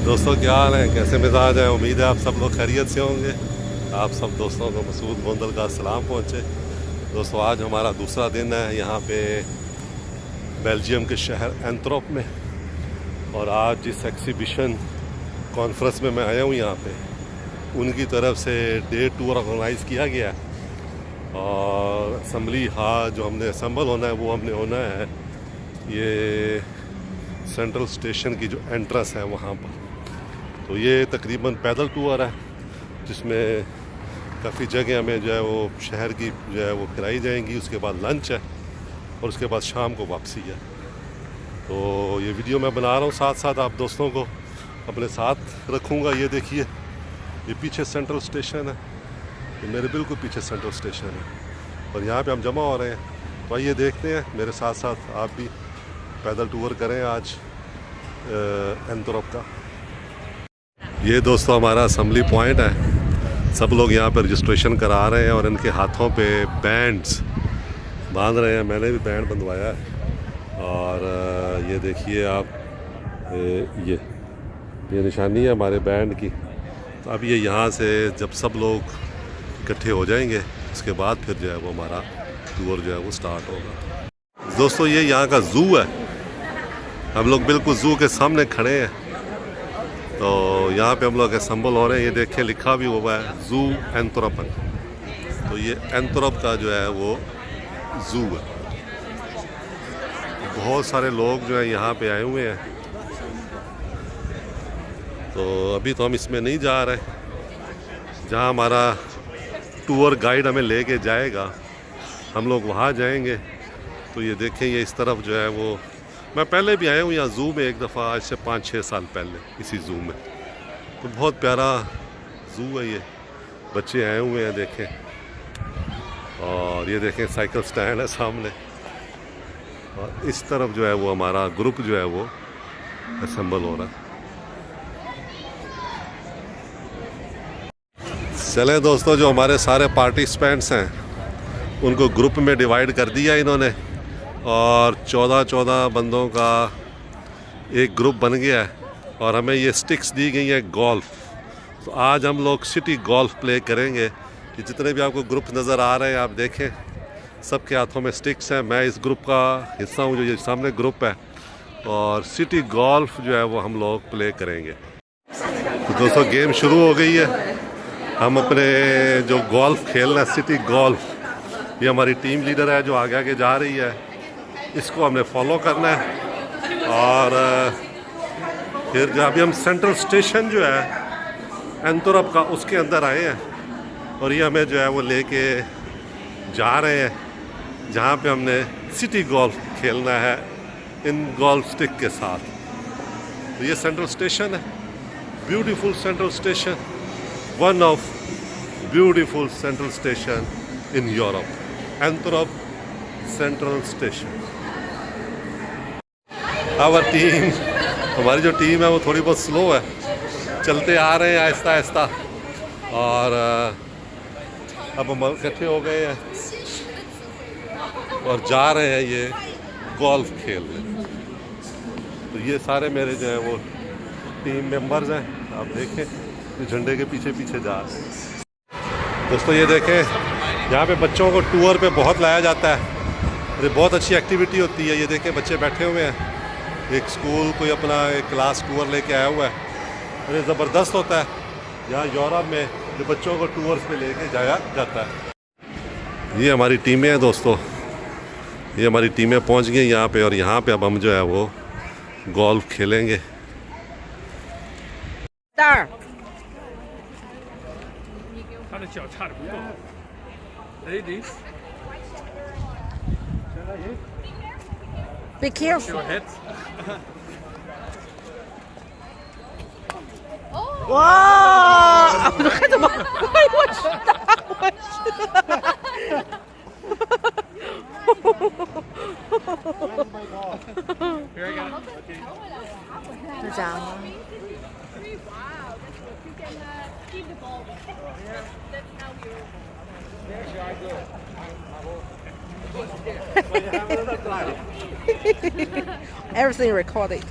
दोस्तों क्या हाल है, कैसे मिजाज है। उम्मीद है आप सब लोग खैरियत से होंगे। आप सब दोस्तों को मसूद गोंदल का सलाम पहुँचे। दोस्तों आज हमारा दूसरा दिन है यहाँ पे बेल्जियम के शहर एंट्रोप में, और आज जिस एग्ज़िबिशन कॉन्फ्रेंस में मैं आया हूँ यहाँ पे, उनकी तरफ से डे टूर ऑर्गेनाइज़ किया गया है। और असम्बली हाल जो हमने असम्बल होना है वो हमने होना है ये सेंट्रल स्टेशन की जो एंट्रेंस है वहाँ पर। तो ये तकरीबन पैदल टूर है जिसमें काफ़ी जगह हमें जो है वो शहर की जो है वो कराई जाएंगी। उसके बाद लंच है और उसके बाद शाम को वापसी है। तो ये वीडियो मैं बना रहा हूँ, साथ साथ आप दोस्तों को अपने साथ रखूँगा। ये देखिए, ये पीछे सेंट्रल स्टेशन है, ये मेरे बिल्कुल पीछे सेंट्रल स्टेशन है और यहाँ पे हम जमा हो रहे हैं। तो आइए देखते हैं, मेरे साथ साथ आप भी पैदल टूर करें आज एंट्रोप का। ये दोस्तों हमारा असम्बली पॉइंट है। सब लोग यहाँ पर रजिस्ट्रेशन करा रहे हैं और इनके हाथों पे बैंड्स बांध रहे हैं। मैंने भी बैंड बंधवाया है और ये देखिए आप, ये निशानी है हमारे बैंड की। तो अब ये यहाँ से जब सब लोग इकट्ठे हो जाएंगे उसके बाद फिर जो है वो हमारा टूर जो है वो स्टार्ट होगा। दोस्तों ये यहाँ का ज़ू है, हम लोग बिल्कुल ज़ू के सामने खड़े हैं। तो यहाँ पे हम लोग असम्बल हो रहे हैं। ये देखिए लिखा भी हुआ है ज़ू एंट्रोपन। तो ये एंट्रोप का जो है वो ज़ू है। बहुत सारे लोग जो है यहाँ पे आए हुए हैं। तो अभी तो हम इसमें नहीं जा रहे, जहाँ हमारा टूर गाइड हमें लेके जाएगा हम लोग वहाँ जाएंगे। तो ये देखें, ये इस तरफ जो है वो, मैं पहले भी आया हूँ यहाँ ज़ू में एक दफ़ा, आज से 5-6 साल पहले इसी ज़ू में। तो बहुत प्यारा ज़ू है ये, बच्चे आए हुए हैं देखें। और ये देखें साइकिल स्टैंड है सामने, और इस तरफ जो है वो हमारा ग्रुप जो है वो असम्बल हो रहा है। चलें दोस्तों, जो हमारे सारे पार्टिसिपेंट्स हैं उनको ग्रुप में डिवाइड कर दिया इन्होंने, और 14 बंदों का एक ग्रुप बन गया है। और हमें ये स्टिक्स दी गई हैं गोल्फ। तो आज हम लोग सिटी गोल्फ प्ले करेंगे। ये जितने भी आपको ग्रुप नज़र आ रहे हैं आप देखें, सबके हाथों में स्टिक्स हैं। मैं इस ग्रुप का हिस्सा हूँ, जो ये सामने ग्रुप है, और सिटी गोल्फ जो है वो हम लोग प्ले करेंगे। तो दोस्तों गेम शुरू हो गई है। हम अपने जो गोल्फ खेलना है, सिटी गोल्फ, ये हमारी टीम लीडर है जो आगे आगे जा रही है, इसको हमने फॉलो करना है। और फिर जब अभी हम सेंट्रल स्टेशन जो है एंट्रोप का उसके अंदर आए हैं, और ये हमें जो है वो लेके जा रहे हैं जहाँ पे हमने सिटी गोल्फ खेलना है इन गोल्फ स्टिक के साथ। तो ये सेंट्रल स्टेशन है, beautiful central station, one of beautiful central station in Europe, Antwerp central station. Our team, हमारी जो टीम है वो थोड़ी बहुत स्लो है, चलते आ रहे हैं आहिस्ता आहिस्ता। और अब हम इकट्ठे हो गए हैं और जा रहे हैं ये गोल्फ खेलने। तो ये सारे मेरे जो है वो टीम मेंबर्स हैं, आप देखें ये झंडे के पीछे पीछे जा रहे हैं। दोस्तों ये देखें, यहाँ पे बच्चों को टूर पे बहुत लाया जाता है, ये बहुत अच्छी एक्टिविटी होती है। ये देखें बच्चे बैठे हुए हैं, एक स्कूल कोई अपना एक क्लास टूर लेके आया हुआ है, और ये ज़बरदस्त होता है। यहाँ यूरोप में जो बच्चों को टूर्स पे लेके जाया जाता है। ये हमारी टीमें हैं दोस्तों, ये हमारी टीमें पहुँच गई यहाँ पे, और यहाँ पे अब हम जो है वो गोल्फ खेलेंगे। Be careful. Wow! Look at them. What's that? Here I go. Down. Wow, you can keep the ball. That's how you. Everything recorded.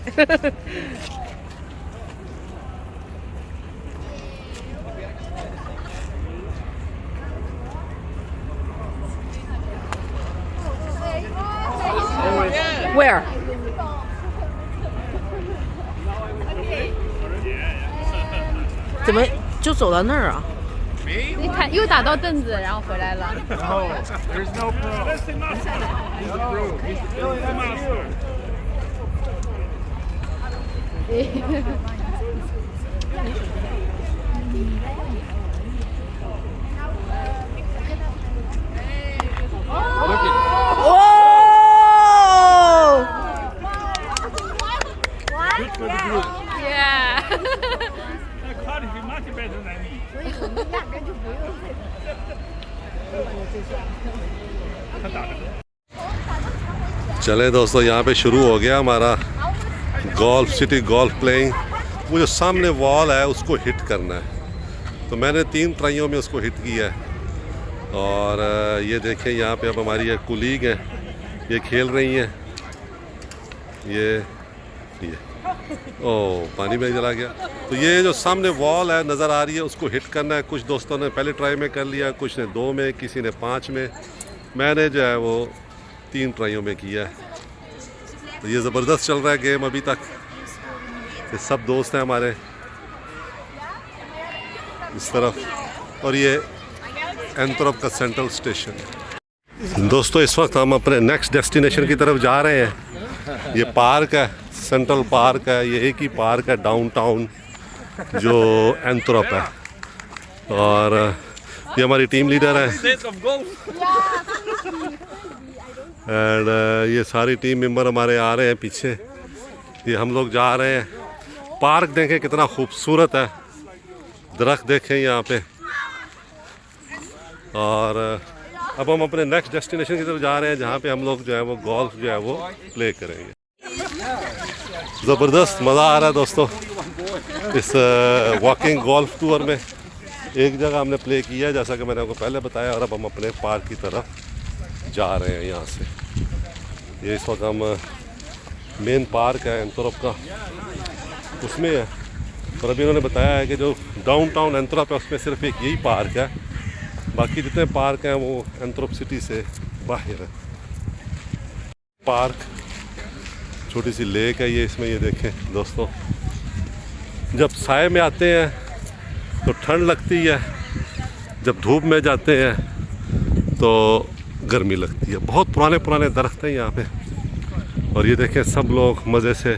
怎么就走到那儿啊？你看又打到凳子，然后回来了。 No, there's no pro. He's the pro. He's the master. 哦！ Good for the group. Yeah. That caught is much better than me. 他打的。 चले दोस्तों, यहाँ पे शुरू हो गया हमारा golf city golf playing. वो जो सामने वॉल है उसको हिट करना है, तो मैंने 3 ट्राइयों में उसको हिट किया है। और ये देखें यहाँ पे अब हमारी एक कुलीग है, ये खेल रही हैं। ये ओह पानी में चला गया। तो ये जो सामने वॉल है नज़र आ रही है, उसको हिट करना है। कुछ दोस्तों ने पहले ट्राई में कर लिया, कुछ ने 2 में, किसी ने 5 में। मैंने जो है वो 3 ट्राइयों में किया है। तो ये ज़बरदस्त चल रहा है गेम अभी तक। ये सब दोस्त हैं हमारे इस तरफ, और ये एंथ्रोप का सेंट्रल स्टेशन है। दोस्तों इस वक्त हम अपने नेक्स्ट डेस्टिनेशन की तरफ जा रहे हैं। ये पार्क है, सेंट्रल पार्क है, ये एक ही पार्क है डाउनटाउन जो एंथ्रोप है। और ये हमारी टीम लीडर है एंड ये सारी टीम मेंबर हमारे आ रहे हैं पीछे। ये हम लोग जा रहे हैं। पार्क देखें कितना खूबसूरत है, दरख्त देखें यहाँ पे। और अब हम अपने नेक्स्ट डेस्टिनेशन की तरफ जा रहे हैं, जहाँ पे हम लोग जो है वो गोल्फ जो है वो प्ले करेंगे। ज़बरदस्त मज़ा आ रहा है दोस्तों इस वॉकिंग गोल्फ टूर में। एक जगह हमने प्ले किया है जैसा कि मैंने आपको पहले बताया, और अब हम अपने पार्क की तरफ जा रहे हैं यहाँ से। ये इस वक्त हम मेन पार्क है एंथ्रोप का, उसमें है। और अभी उन्होंने बताया है कि जो डाउनटाउन एंथ्रोप है उसमें सिर्फ एक यही पार्क है, बाकी जितने पार्क हैं वो एंथ्रोप सिटी से बाहर है। पार्क छोटी सी लेक है ये, इसमें ये देखें दोस्तों, जब साए में आते हैं तो ठंड लगती है, जब धूप में जाते हैं तो गर्मी लगती है। बहुत पुराने पुराने दरख्त हैं यहाँ पे, और ये देखें सब लोग मज़े से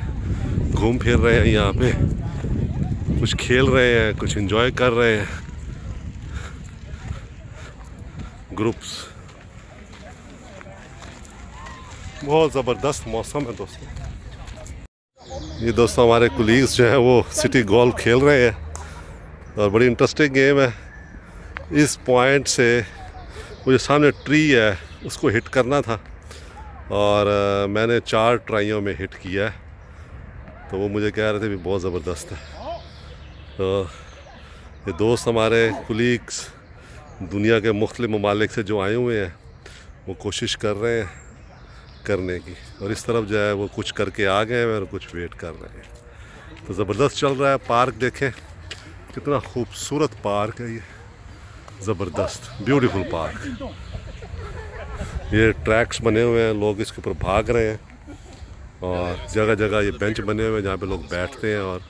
घूम फिर रहे हैं यहाँ पे, कुछ खेल रहे हैं, कुछ एंजॉय कर रहे हैं ग्रुप्स। बहुत ज़बरदस्त मौसम है दोस्तों। ये दोस्तों हमारे कुलीग्स जो हैं वो सिटी गोल्फ खेल रहे हैं, और बड़ी इंटरेस्टिंग गेम है। इस पॉइंट से वो जो सामने ट्री है उसको हिट करना था, और मैंने 4 ट्राइयों में हिट किया है। तो वो मुझे कह रहे थे भी बहुत ज़बरदस्त है। तो ये दोस्त हमारे कुलीग्स दुनिया के मुख्तलिफ ममालिक से जो आए हुए हैं वो कोशिश कर रहे हैं करने की, और इस तरफ जो है वो कुछ करके आ गए हैं और कुछ वेट कर रहे हैं। तो ज़बरदस्त चल रहा है। पार्क देखें कितना खूबसूरत पार्क है ये, ज़बरदस्त ब्यूटीफुल पार्क। ये ट्रैक्स बने हुए हैं, लोग इसके ऊपर भाग रहे हैं, और जगह जगह ये बेंच बने हुए हैं जहाँ पे लोग बैठते हैं और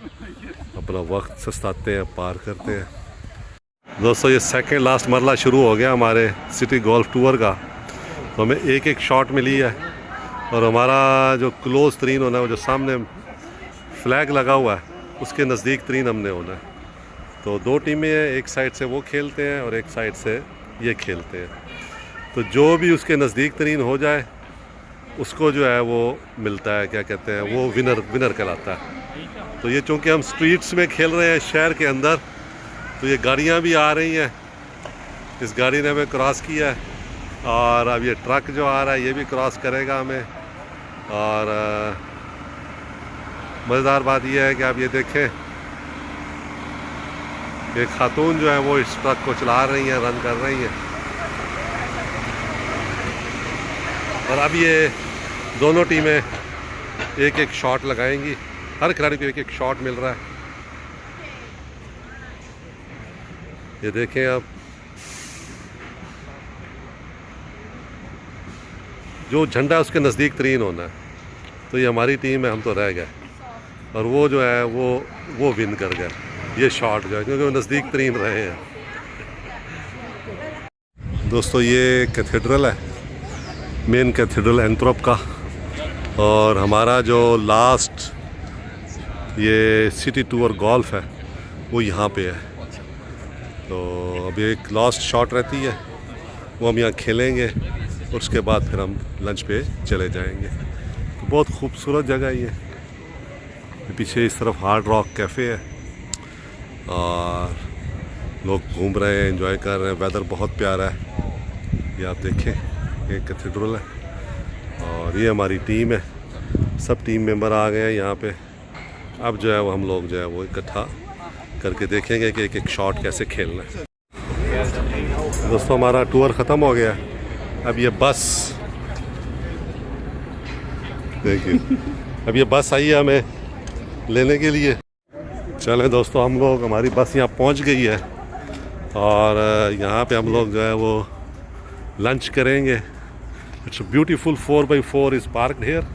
अपना वक्त सस्ताते हैं, पार करते हैं। दोस्तों ये सेकंड लास्ट मरला शुरू हो गया हमारे सिटी गोल्फ टूर का। तो हमें एक एक शॉट मिली है, और हमारा जो क्लोज तरीन होना है, वो जो सामने फ्लैग लगा हुआ है उसके नज़दीक तरीन हमने होना है। तो 2 टीमें हैं, एक साइड से वो खेलते हैं और एक साइड से ये खेलते हैं। तो जो भी उसके नज़दीक तरीन हो जाए उसको जो है वो मिलता है, क्या कहते हैं, वो विनर कहलाता है। तो ये चूँकि हम स्ट्रीट्स में खेल रहे हैं शहर के अंदर, तो ये गाड़ियाँ भी आ रही हैं। इस गाड़ी ने हमें क्रॉस किया है, और अब ये ट्रक जो आ रहा है ये भी क्रॉस करेगा हमें। और मज़ेदार बात यह है कि आप ये देखें, एक खातून जो है वो इस ट्रक को चला रही हैं, रन कर रही हैं। और अब ये दोनों टीमें एक एक शॉट लगाएंगी, हर खिलाड़ी को एक एक शॉट मिल रहा है। ये देखें आप, जो झंडा उसके नज़दीक तरीन होना है। तो ये हमारी टीम है, हम तो रह गए, और वो जो है वो विन कर गए। ये शॉट जो है क्योंकि वो नज़दीक तरीन रहे हैं। दोस्तों ये कैथेड्रल है, मेन कैथेड्रल एंथ्रोप का, और हमारा जो लास्ट ये सिटी टूर गोल्फ है वो यहाँ पे है। तो अभी एक लास्ट शॉट रहती है, वो हम यहाँ खेलेंगे और उसके बाद फिर हम लंच पे चले जाएंगे। तो बहुत खूबसूरत जगह है ये। पीछे इस तरफ हार्ड रॉक कैफ़े है और लोग घूम रहे हैं, एंजॉय कर रहे हैं, वेदर बहुत प्यारा है। ये आप देखें, ये कैथेड्रल है और ये हमारी टीम है, सब टीम मेंबर आ गए हैं यहाँ पे। अब जो है वो हम लोग जो है वो इकट्ठा करके देखेंगे कि एक एक शॉट कैसे खेलना है। दोस्तों हमारा टूर ख़त्म हो गया, अब ये बस देखिए, अब ये बस आई है हमें लेने के लिए। चलें दोस्तों, हम लोग, हमारी बस यहाँ पहुँच गई है और यहाँ पे हम लोग जो है वो लंच करेंगे। It's beautiful 4x4 is parked here.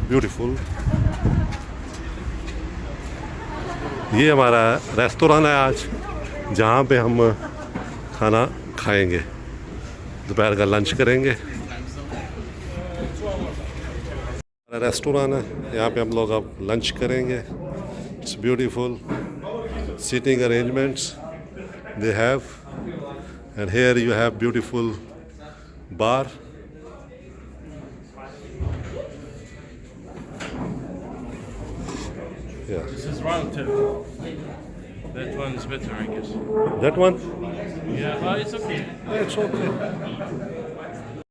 Beautiful. ये हमारा रेस्टोरेंट है आज, जहाँ पे हम खाना खाएंगे, दोपहर का लंच करेंगे। रेस्टोरेंट है, यहाँ पे हम लोग अब लंच करेंगे। It's beautiful seating arrangements they have, and here you have beautiful bar. Yeah, This is round two. That one's better, I guess. that one. Yeah, but it's okay. Yeah, it's okay.